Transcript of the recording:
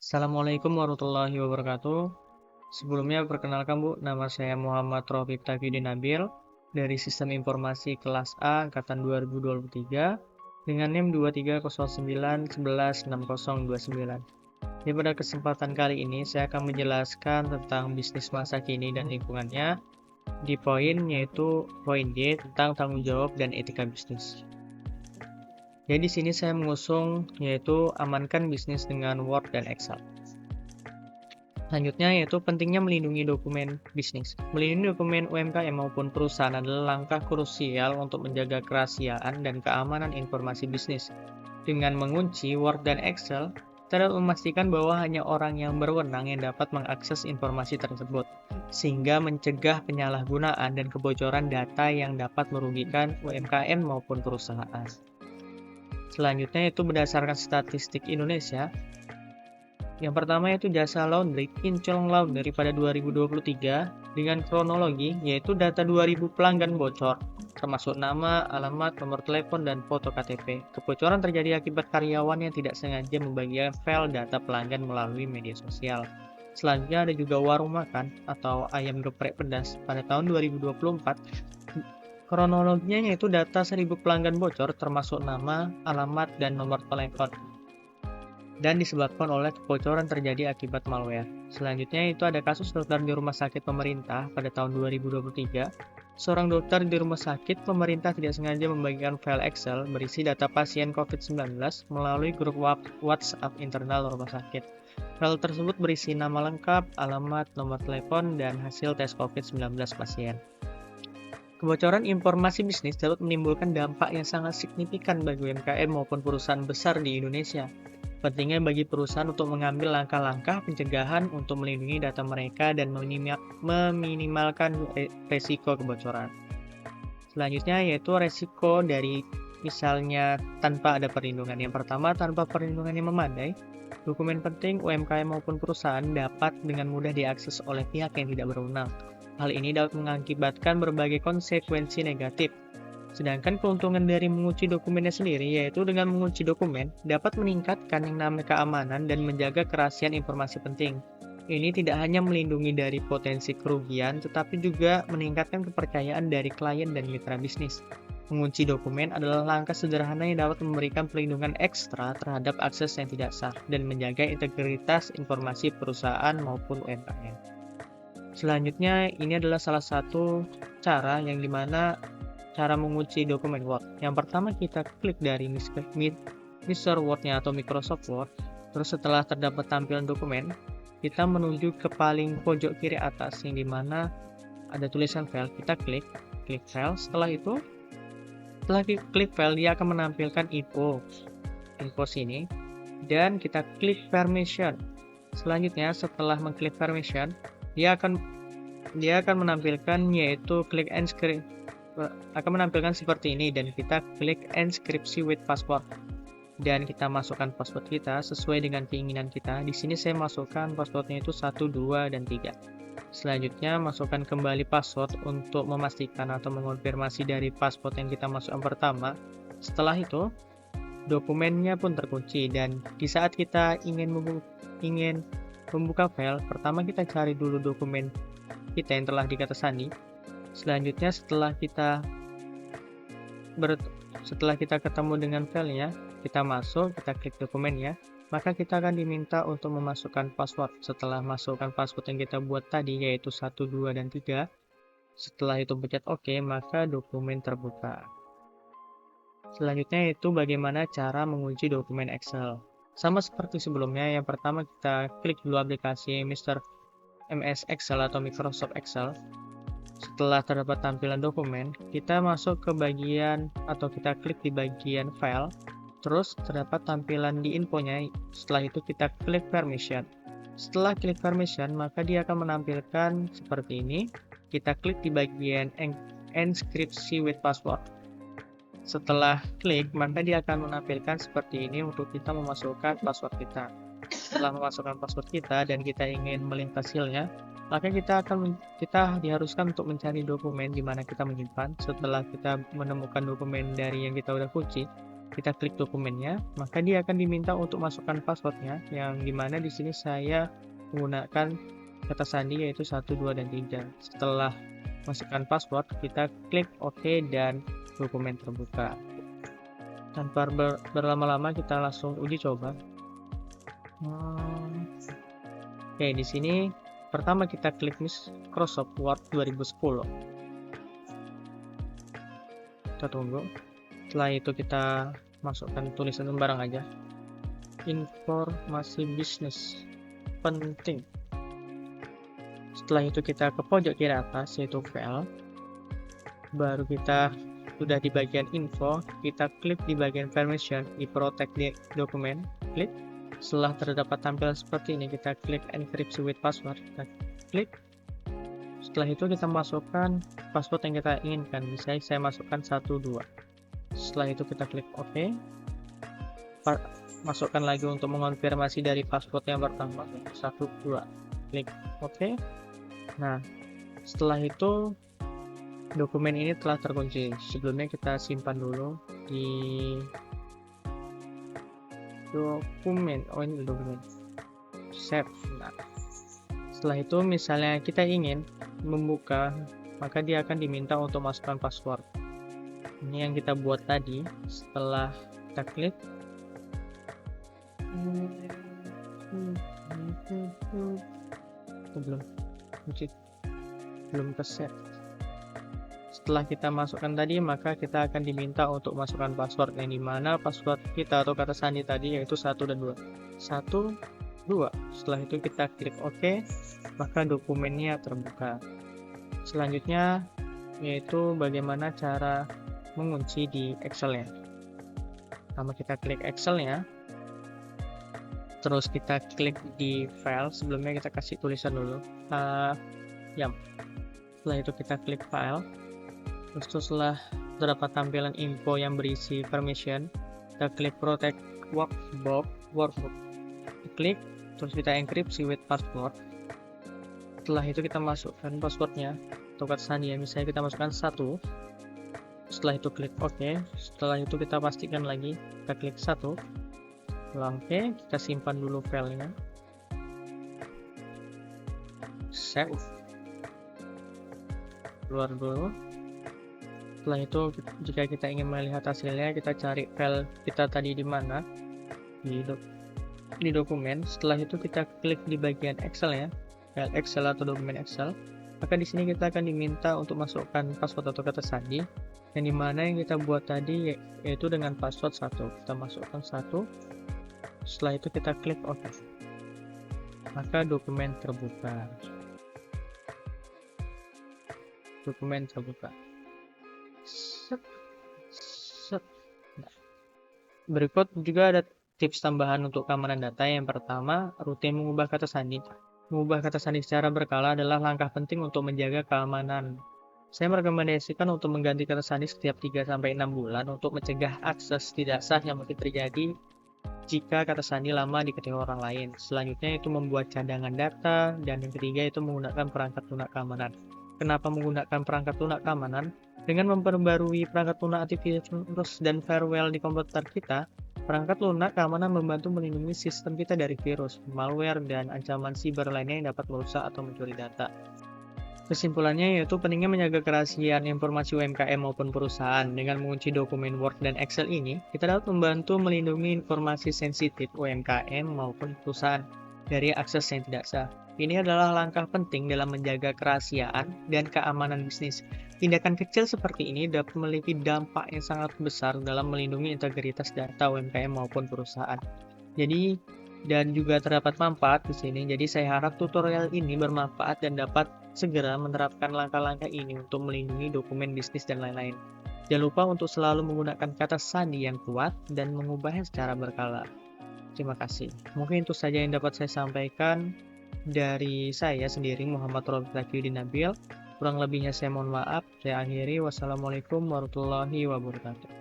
Assalamualaikum warahmatullahi wabarakatuh. Sebelumnya perkenalkan Bu, nama saya Muhammad Rafiq Tauhidi Nabil dari Sistem Informasi Kelas A Angkatan 2023 dengan NIM 2309116029. Di pada kesempatan kali ini saya akan menjelaskan tentang bisnis masa kini dan lingkungannya di poin yaitu poin D tentang tanggung jawab dan etika bisnis. Jadi di sini saya mengusung yaitu amankan bisnis dengan Word dan Excel. Selanjutnya yaitu pentingnya melindungi dokumen bisnis. Melindungi dokumen UMKM maupun perusahaan adalah langkah krusial untuk menjaga kerahasiaan dan keamanan informasi bisnis. Dengan mengunci Word dan Excel, kita dapat memastikan bahwa hanya orang yang berwenang yang dapat mengakses informasi tersebut, sehingga mencegah penyalahgunaan dan kebocoran data yang dapat merugikan UMKM maupun perusahaan. Selanjutnya itu berdasarkan statistik Indonesia. Yang pertama yaitu jasa laundry, Kinclong Laundry pada 2023 dengan kronologi yaitu data 2000 pelanggan bocor, termasuk nama, alamat, nomor telepon, dan foto KTP. Kebocoran terjadi akibat karyawan yang tidak sengaja membagikan file data pelanggan melalui media sosial. Selanjutnya ada juga warung makan atau ayam geprek pedas pada tahun 2024. Kronologinya yaitu data 1000 pelanggan bocor termasuk nama, alamat, dan nomor telepon dan disebabkan oleh kebocoran terjadi akibat malware. Selanjutnya itu ada kasus dokter di rumah sakit pemerintah pada tahun 2023. Seorang dokter di rumah sakit pemerintah tidak sengaja membagikan file Excel berisi data pasien COVID-19 melalui grup WhatsApp internal rumah sakit. File tersebut berisi nama lengkap, alamat, nomor telepon, dan hasil tes COVID-19 pasien. Kebocoran informasi bisnis dapat menimbulkan dampak yang sangat signifikan bagi UMKM maupun perusahaan besar di Indonesia. Pentingnya bagi perusahaan untuk mengambil langkah-langkah pencegahan untuk melindungi data mereka dan meminimalkan resiko kebocoran. Selanjutnya yaitu resiko dari misalnya tanpa ada perlindungan. Yang pertama, tanpa perlindungan yang memadai, dokumen penting UMKM maupun perusahaan dapat dengan mudah diakses oleh pihak yang tidak berwenang. Hal ini dapat mengakibatkan berbagai konsekuensi negatif. Sedangkan keuntungan dari mengunci dokumennya sendiri, yaitu dengan mengunci dokumen, dapat meningkatkan yang namanya keamanan dan menjaga kerahasiaan informasi penting. Ini tidak hanya melindungi dari potensi kerugian, tetapi juga meningkatkan kepercayaan dari klien dan mitra bisnis. Mengunci dokumen adalah langkah sederhana yang dapat memberikan perlindungan ekstra terhadap akses yang tidak sah dan menjaga integritas informasi perusahaan maupun UMKM. Selanjutnya, ini adalah salah satu cara yang dimana cara mengunci dokumen Word. Yang pertama kita klik dari Mr. Word-nya atau Microsoft Word. Terus setelah terdapat tampilan dokumen, kita menuju ke paling pojok kiri atas yang dimana ada tulisan file. Kita klik file. Setelah klik file, dia akan menampilkan info sini dan kita klik permission. Selanjutnya setelah mengklik permission, dia akan menampilkan yaitu klik encrypt akan menampilkan seperti ini dan kita klik enkripsi with password dan kita masukkan password kita sesuai dengan keinginan kita. Di sini saya masukkan passwordnya itu 1, 2, dan 3. Selanjutnya masukkan kembali password untuk memastikan atau mengonfirmasi dari password yang kita masukkan pertama. Setelah itu dokumennya pun terkunci dan di saat kita ingin membuka file, pertama kita cari dulu dokumen kita yang telah diketasani. Selanjutnya setelah kita ketemu dengan filenya, kita masuk, kita klik dokumennya, maka kita akan diminta untuk memasukkan password. Setelah masukkan password yang kita buat tadi yaitu 1, 2, dan 3, setelah itu pencet OK, maka dokumen terbuka. Selanjutnya itu bagaimana cara mengunci dokumen Excel. Sama seperti sebelumnya, yang pertama kita klik dulu aplikasi MS Excel atau Microsoft Excel. Setelah terdapat tampilan dokumen, kita masuk ke bagian atau kita klik di bagian file. Terus terdapat tampilan di infonya. Setelah itu kita klik permission. Setelah klik permission, maka dia akan menampilkan seperti ini. Kita klik di bagian enkripsi with password. Setelah klik, maka dia akan menampilkan seperti ini untuk kita memasukkan password kita. Setelah memasukkan password kita dan kita ingin melihat hasilnya, maka kita diharuskan untuk mencari dokumen di mana kita menyimpan. Setelah kita menemukan dokumen dari yang kita udah kunci, kita klik dokumennya, maka dia akan diminta untuk masukkan passwordnya, yang dimana di sini saya menggunakan kata sandi yaitu 1, 2, dan 3. Setelah masukkan password, kita klik OK dan dokumen terbuka. Tanpa berlama-lama, kita langsung uji coba. Oke, di sini pertama kita klik Microsoft Word 2010. Kita tunggu. Setelah itu kita masukkan tulisan sembarang aja. Informasi bisnis penting. Setelah itu kita ke pojok kiri atas yaitu file. Baru kita sudah di bagian info, kita klik di bagian permission di protect di dokumen, klik. Setelah terdapat tampilan seperti ini, kita klik encryption with password, kita klik. Setelah itu kita masukkan password yang kita inginkan. Misalnya saya masukkan 1, 2. Setelah itu kita klik OK. Masukkan lagi untuk mengonfirmasi dari password yang pertama 1, 2. Klik OK. Nah, setelah itu dokumen ini telah terkunci. Sebelumnya kita simpan dulu di dokumen. Oh, ini dokumen. Save. Nah, setelah itu misalnya kita ingin membuka, maka dia akan diminta untuk masukkan password. Ini yang kita buat tadi. Setelah kita klik, belum ke save. Setelah kita masukkan tadi, maka kita akan diminta untuk masukkan password, yang dimana password kita atau kata sandi tadi yaitu 1 dan 2. 1, 2. Setelah itu kita klik OK, maka dokumennya terbuka. Selanjutnya yaitu bagaimana cara mengunci di Excel-nya. Pertama kita klik Excel-nya, terus kita klik di file. Sebelumnya kita kasih tulisan dulu setelah itu kita klik file. Terus setelah terdapat tampilan info yang berisi permission, kita klik protect workbook, klik, terus kita enkripsi with password. Setelah itu kita masukkan passwordnya atau kata sandi, misalnya kita masukkan 1. Setelah itu klik OK. Setelah itu kita pastikan lagi, kita klik 1. Setelah OK, kita simpan dulu filenya, save, keluar dulu. Setelah itu jika kita ingin melihat hasilnya, kita cari file kita tadi di mana, di dokumen. Setelah itu kita klik di bagian Excel ya, file Excel atau dokumen Excel. Maka di sini kita akan diminta untuk masukkan password atau kata sandi, yang dimana yang kita buat tadi yaitu dengan password 1. Kita masukkan 1. Setelah itu kita klik OK, maka dokumen terbuka. Nah, berikut juga ada tips tambahan untuk keamanan data. Yang pertama, rutin mengubah kata sandi. Mengubah kata sandi secara berkala adalah langkah penting untuk menjaga keamanan. Saya merekomendasikan untuk mengganti kata sandi setiap 3-6 bulan untuk mencegah akses tidak sah yang mungkin terjadi jika kata sandi lama diketahui orang lain. Selanjutnya itu membuat cadangan data, dan yang ketiga itu menggunakan perangkat lunak keamanan. Kenapa menggunakan perangkat lunak keamanan? Dengan memperbarui perangkat lunak antivirus dan firewall di komputer kita, perangkat lunak keamanan membantu melindungi sistem kita dari virus, malware, dan ancaman siber lainnya yang dapat merusak atau mencuri data. Kesimpulannya yaitu pentingnya menjaga kerahasiaan informasi UMKM maupun perusahaan. Dengan mengunci dokumen Word dan Excel ini, kita dapat membantu melindungi informasi sensitif UMKM maupun perusahaan dari akses yang tidak sah. Ini adalah langkah penting dalam menjaga kerahasiaan dan keamanan bisnis. Tindakan kecil seperti ini dapat memiliki dampak yang sangat besar dalam melindungi integritas data UMKM maupun perusahaan. Dan juga terdapat manfaat di sini. Jadi saya harap tutorial ini bermanfaat dan dapat segera menerapkan langkah-langkah ini untuk melindungi dokumen bisnis dan lain-lain. Jangan lupa untuk selalu menggunakan kata sandi yang kuat dan mengubahnya secara berkala. Terima kasih. Mungkin itu saja yang dapat saya sampaikan dari saya sendiri, Muhammad Robert Taqiyuddin Nabil. Kurang lebihnya saya mohon maaf. Saya akhiri. Wassalamualaikum warahmatullahi wabarakatuh.